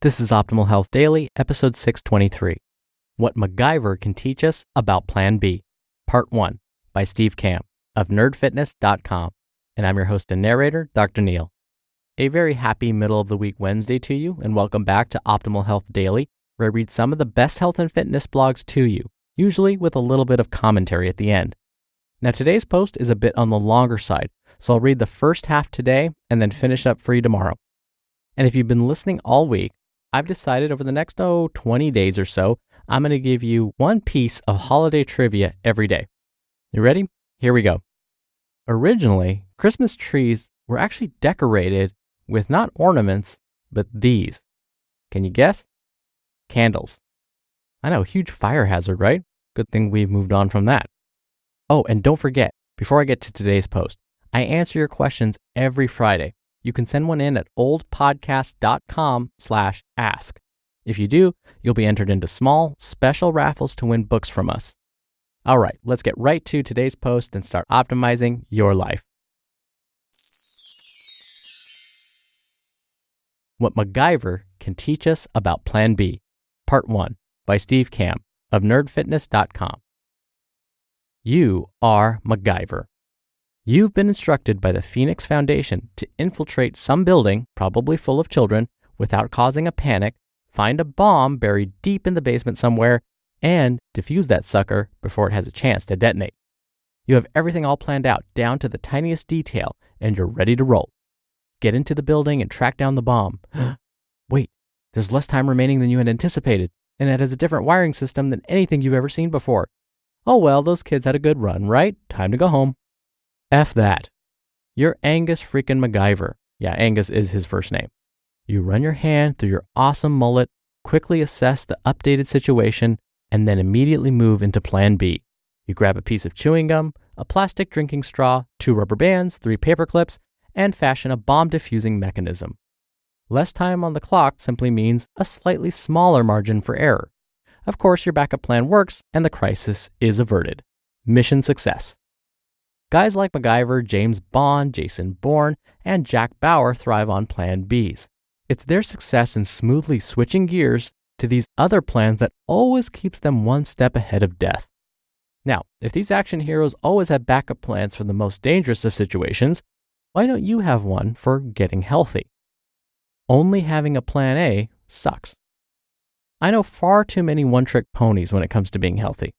This is Optimal Health Daily, episode 623. What MacGuyver Can Teach Us About Plan B, Part 1, by Steve Kamb of nerdfitness.com. And I'm your host and narrator, Dr. Neil. A very happy middle of the week Wednesday to you, and welcome back to Optimal Health Daily, where I read some of the best health and fitness blogs to you, usually with a little bit of commentary at the end. Now, today's post is a bit on the longer side, so I'll read the first half today and then finish up for you tomorrow. And if you've been listening all week, I've decided over the next 20 days or so, I'm going to give you one piece of holiday trivia every day. You ready? Here we go. Originally, Christmas trees were actually decorated with not ornaments, but these. Can you guess? Candles. I know, huge fire hazard, right? Good thing we've moved on from that. Oh, and don't forget, before I get to today's post, I answer your questions every Friday. You can send one in at oldpodcast.com/ask. If you do, you'll be entered into small, special raffles to win books from us. All right, let's get right to today's post and start optimizing your life. What MacGyver Can Teach Us About Plan B, Part 1, by Steve Kamb of nerdfitness.com. You are MacGyver. You've been instructed by the Phoenix Foundation to infiltrate some building, probably full of children, without causing a panic, find a bomb buried deep in the basement somewhere, and defuse that sucker before it has a chance to detonate. You have everything all planned out down to the tiniest detail, and you're ready to roll. Get into the building and track down the bomb. Wait, there's less time remaining than you had anticipated, and it has a different wiring system than anything you've ever seen before. Oh well, those kids had a good run, right? Time to go home. F that. You're Angus freaking MacGyver. Yeah, Angus is his first name. You run your hand through your awesome mullet, quickly assess the updated situation, and then immediately move into Plan B. You grab a piece of chewing gum, a plastic drinking straw, 2 rubber bands, 3 paper clips, and fashion a bomb diffusing mechanism. Less time on the clock simply means a slightly smaller margin for error. Of course, your backup plan works, and the crisis is averted. Mission success. Guys like MacGyver, James Bond, Jason Bourne, and Jack Bauer thrive on Plan Bs. It's their success in smoothly switching gears to these other plans that always keeps them one step ahead of death. Now, if these action heroes always have backup plans for the most dangerous of situations, why don't you have one for getting healthy? Only having a Plan A sucks. I know far too many one-trick ponies when it comes to being healthy.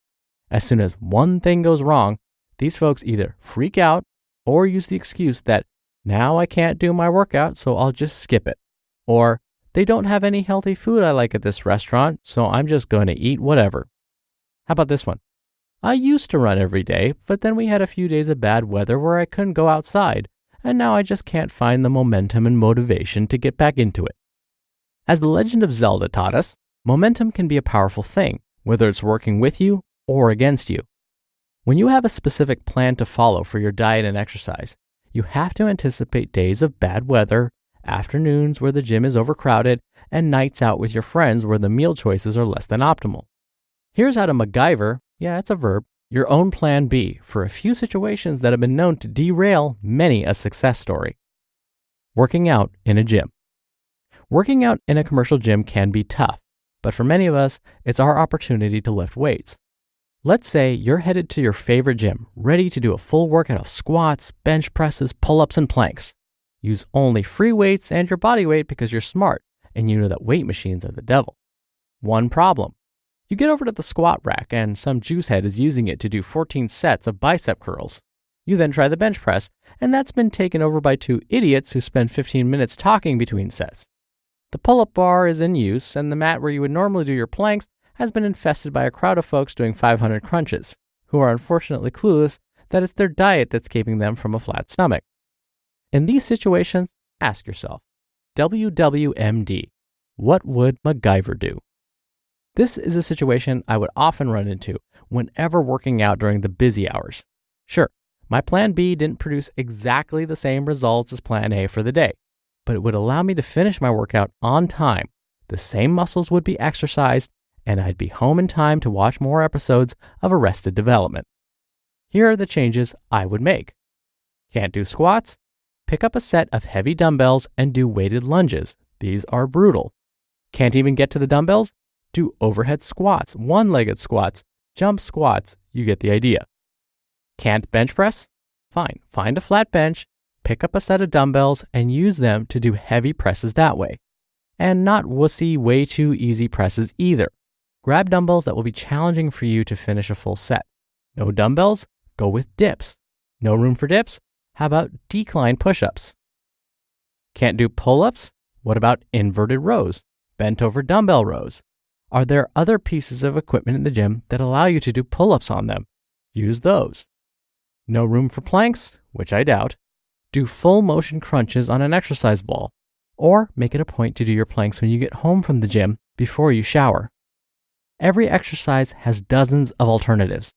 As soon as one thing goes wrong, these folks either freak out or use the excuse that now I can't do my workout, so I'll just skip it. Or they don't have any healthy food I like at this restaurant, so I'm just going to eat whatever. How about this one? I used to run every day, but then we had a few days of bad weather where I couldn't go outside, and now I just can't find the momentum and motivation to get back into it. As The Legend of Zelda taught us, momentum can be a powerful thing, whether it's working with you or against you. When you have a specific plan to follow for your diet and exercise, you have to anticipate days of bad weather, afternoons where the gym is overcrowded, and nights out with your friends where the meal choices are less than optimal. Here's how to MacGyver, yeah, it's a verb, your own Plan B for a few situations that have been known to derail many a success story. Working out in a gym. Working out in a commercial gym can be tough, but for many of us, it's our opportunity to lift weights. Let's say you're headed to your favorite gym, ready to do a full workout of squats, bench presses, pull-ups, and planks. Use only free weights and your body weight because you're smart and you know that weight machines are the devil. One problem. You get over to the squat rack and some juicehead is using it to do 14 sets of bicep curls. You then try the bench press, and that's been taken over by 2 idiots who spend 15 minutes talking between sets. The pull-up bar is in use, and the mat where you would normally do your planks has been infested by a crowd of folks doing 500 crunches, who are unfortunately clueless that it's their diet that's keeping them from a flat stomach. In these situations, ask yourself, WWMD, what would MacGyver do? This is a situation I would often run into whenever working out during the busy hours. Sure, my Plan B didn't produce exactly the same results as Plan A for the day, but it would allow me to finish my workout on time. The same muscles would be exercised, and I'd be home in time to watch more episodes of Arrested Development. Here are the changes I would make. Can't do squats? Pick up a set of heavy dumbbells and do weighted lunges. These are brutal. Can't even get to the dumbbells? Do overhead squats, one-legged squats, jump squats. You get the idea. Can't bench press? Fine. Find a flat bench, pick up a set of dumbbells, and use them to do heavy presses that way. And not wussy, way too easy presses either. Grab dumbbells that will be challenging for you to finish a full set. No dumbbells? Go with dips. No room for dips? How about decline push-ups? Can't do pull-ups? What about inverted rows? Bent over dumbbell rows? Are there other pieces of equipment in the gym that allow you to do pull-ups on them? Use those. No room for planks? Which I doubt. Do full motion crunches on an exercise ball. Or make it a point to do your planks when you get home from the gym before you shower. Every exercise has dozens of alternatives.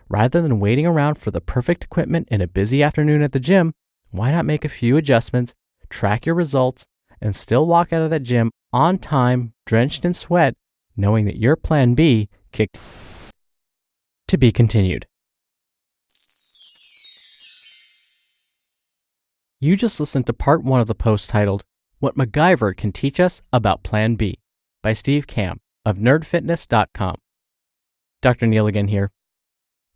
Rather than waiting around for the perfect equipment in a busy afternoon at the gym, why not make a few adjustments, track your results, and still walk out of that gym on time, drenched in sweat, knowing that your plan B kicked. To be continued. You just listened to part 1 of the post titled, What MacGuyver Can Teach Us About Plan B by Steve Kamb of nerdfitness.com. Dr. Neil again here.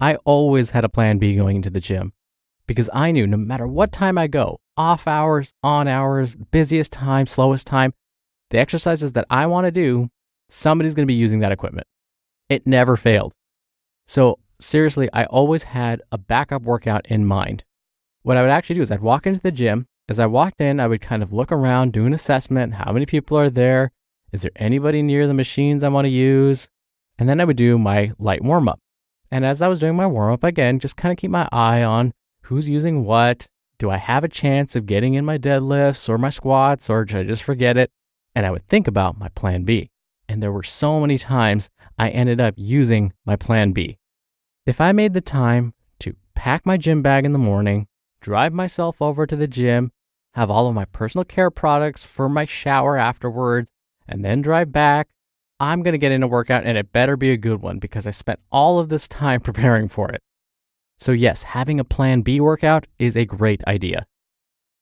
I always had a plan B going into the gym because I knew no matter what time I go, off hours, on hours, busiest time, slowest time, the exercises that I want to do, somebody's going to be using that equipment. It never failed. So seriously, I always had a backup workout in mind. What I would actually do is I'd walk into the gym. As I walked in, I would kind of look around, do an assessment. How many people are there? Is there anybody near the machines I want to use? And then I would do my light warm-up. And as I was doing my warm-up, again, just kind of keep my eye on who's using what. Do I have a chance of getting in my deadlifts or my squats, or should I just forget it? And I would think about my plan B. And there were so many times I ended up using my plan B. If I made the time to pack my gym bag in the morning, drive myself over to the gym, have all of my personal care products for my shower afterwards, and then drive back, I'm going to get in a workout, and it better be a good one because I spent all of this time preparing for it. So yes, having a plan B workout is a great idea.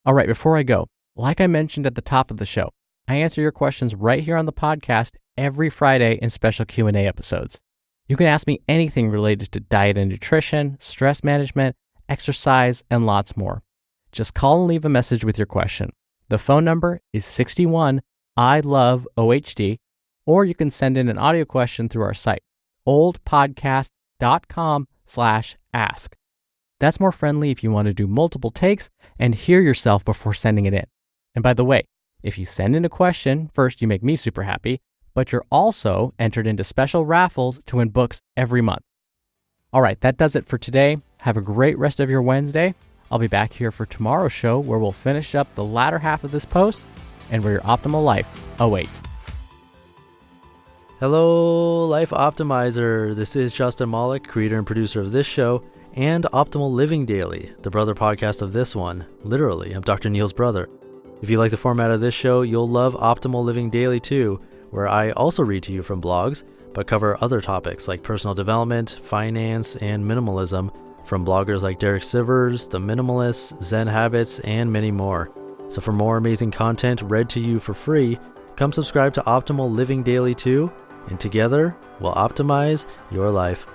All right, before I go, like I mentioned at the top of the show, I answer your questions right here on the podcast every Friday in special Q&A episodes. You can ask me anything related to diet and nutrition, stress management, exercise, and lots more. Just call and leave a message with your question. The phone number is 61 I love OHD, or you can send in an audio question through our site, oldpodcast.com/ask. That's more friendly if you want to do multiple takes and hear yourself before sending it in. And by the way, if you send in a question, first, you make me super happy, but you're also entered into special raffles to win books every month. All right, that does it for today. Have a great rest of your Wednesday. I'll be back here for tomorrow's show where we'll finish up the latter half of this post and where your optimal life awaits. Hello, Life Optimizer. This is Justin Malik, creator and producer of this show and Optimal Living Daily, the brother podcast of this one. Literally, I'm Dr. Neil's brother. If you like the format of this show, you'll love Optimal Living Daily too, where I also read to you from blogs, but cover other topics like personal development, finance, and minimalism from bloggers like Derek Sivers, The Minimalists, Zen Habits, and many more. So for more amazing content read to you for free, come subscribe to Optimal Living Daily too, and together we'll optimize your life.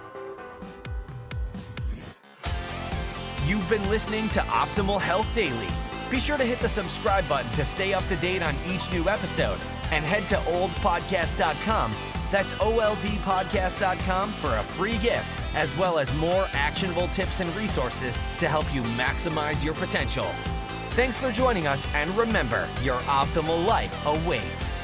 You've been listening to Optimal Health Daily. Be sure to hit the subscribe button to stay up to date on each new episode, and head to oldpodcast.com. That's oldpodcast.com for a free gift, as well as more actionable tips and resources to help you maximize your potential. Thanks for joining us, and remember, your optimal life awaits.